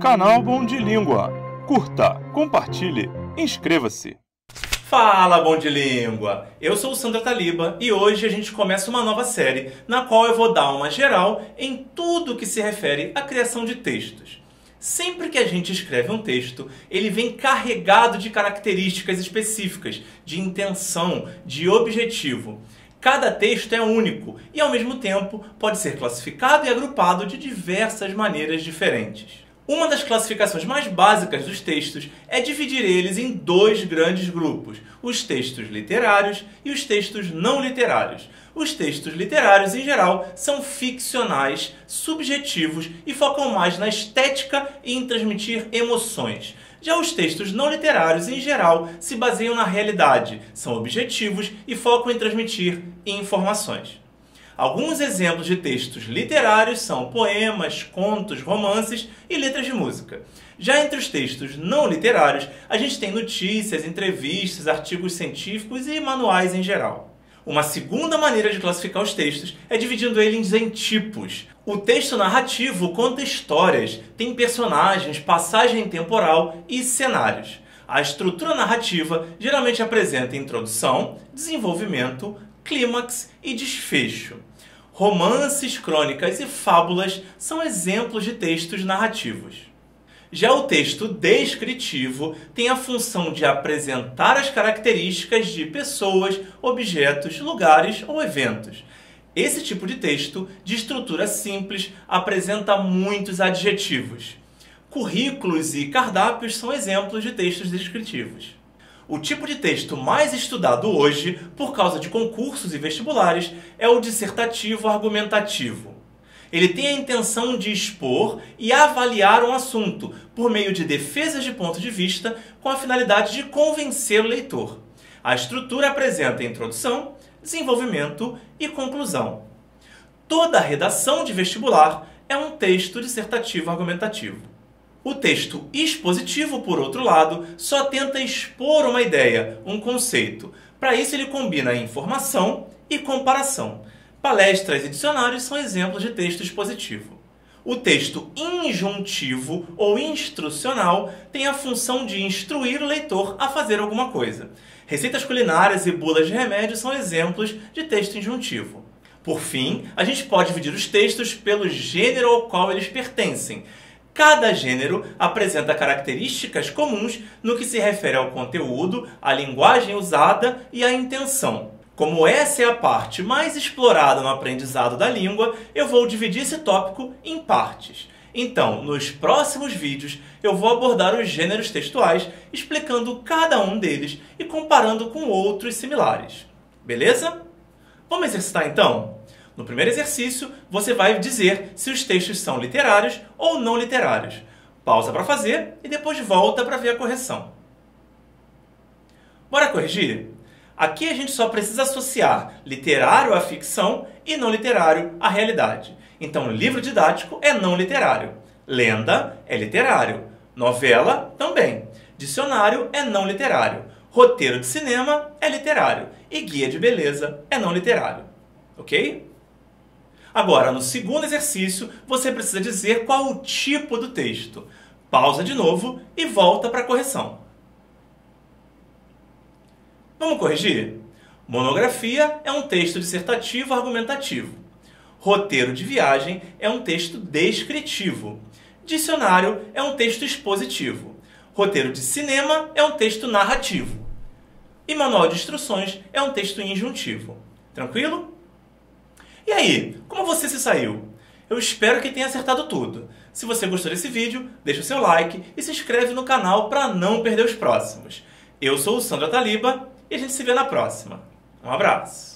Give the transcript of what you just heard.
Canal Bom de Língua. Curta, compartilhe, inscreva-se. Fala, Bom de Língua! Eu sou o Sandro Taliba e hoje a gente começa uma nova série na qual eu vou dar uma geral em tudo que se refere à criação de textos. Sempre que a gente escreve um texto, ele vem carregado de características específicas, de intenção, de objetivo. Cada texto é único e, ao mesmo tempo, pode ser classificado e agrupado de diversas maneiras diferentes. Uma das classificações mais básicas dos textos é dividir eles em dois grandes grupos, os textos literários e os textos não literários. Os textos literários, em geral, são ficcionais, subjetivos e focam mais na estética e em transmitir emoções. Já os textos não literários, em geral, se baseiam na realidade, são objetivos e focam em transmitir informações. Alguns exemplos de textos literários são poemas, contos, romances e letras de música. Já entre os textos não literários, a gente tem notícias, entrevistas, artigos científicos e manuais em geral. Uma segunda maneira de classificar os textos é dividindo eles em tipos. O texto narrativo conta histórias, tem personagens, passagem temporal e cenários. A estrutura narrativa geralmente apresenta introdução, desenvolvimento, clímax e desfecho. Romances, crônicas e fábulas são exemplos de textos narrativos. Já o texto descritivo tem a função de apresentar as características de pessoas, objetos, lugares ou eventos. Esse tipo de texto, de estrutura simples, apresenta muitos adjetivos. Currículos e cardápios são exemplos de textos descritivos. O tipo de texto mais estudado hoje, por causa de concursos e vestibulares, é o dissertativo argumentativo. Ele tem a intenção de expor e avaliar um assunto, por meio de defesas de ponto de vista, com a finalidade de convencer o leitor. A estrutura apresenta introdução, desenvolvimento e conclusão. Toda redação de vestibular é um texto dissertativo argumentativo. O texto expositivo, por outro lado, só tenta expor uma ideia, um conceito. Para isso, ele combina informação e comparação. Palestras e dicionários são exemplos de texto expositivo. O texto injuntivo ou instrucional tem a função de instruir o leitor a fazer alguma coisa. Receitas culinárias e bulas de remédio são exemplos de texto injuntivo. Por fim, a gente pode dividir os textos pelo gênero ao qual eles pertencem. Cada gênero apresenta características comuns no que se refere ao conteúdo, à linguagem usada e à intenção. Como essa é a parte mais explorada no aprendizado da língua, eu vou dividir esse tópico em partes. Então, nos próximos vídeos, eu vou abordar os gêneros textuais, explicando cada um deles e comparando com outros similares. Beleza? Vamos exercitar então? No primeiro exercício, você vai dizer se os textos são literários ou não literários. Pausa para fazer e depois volta para ver a correção. Bora corrigir? Aqui a gente só precisa associar literário à ficção e não literário à realidade. Então, livro didático é não literário. Lenda é literário. Novela também. Dicionário é não literário. Roteiro de cinema é literário. E guia de beleza é não literário. Ok? Agora, no segundo exercício, você precisa dizer qual o tipo do texto. Pausa de novo e volta para a correção. Vamos corrigir? Monografia é um texto dissertativo argumentativo. Roteiro de viagem é um texto descritivo. Dicionário é um texto expositivo. Roteiro de cinema é um texto narrativo. E manual de instruções é um texto injuntivo. Tranquilo? E aí, como você se saiu? Eu espero que tenha acertado tudo. Se você gostou desse vídeo, deixa o seu like e se inscreve no canal para não perder os próximos. Eu sou o Sandro Taliba e a gente se vê na próxima. Um abraço!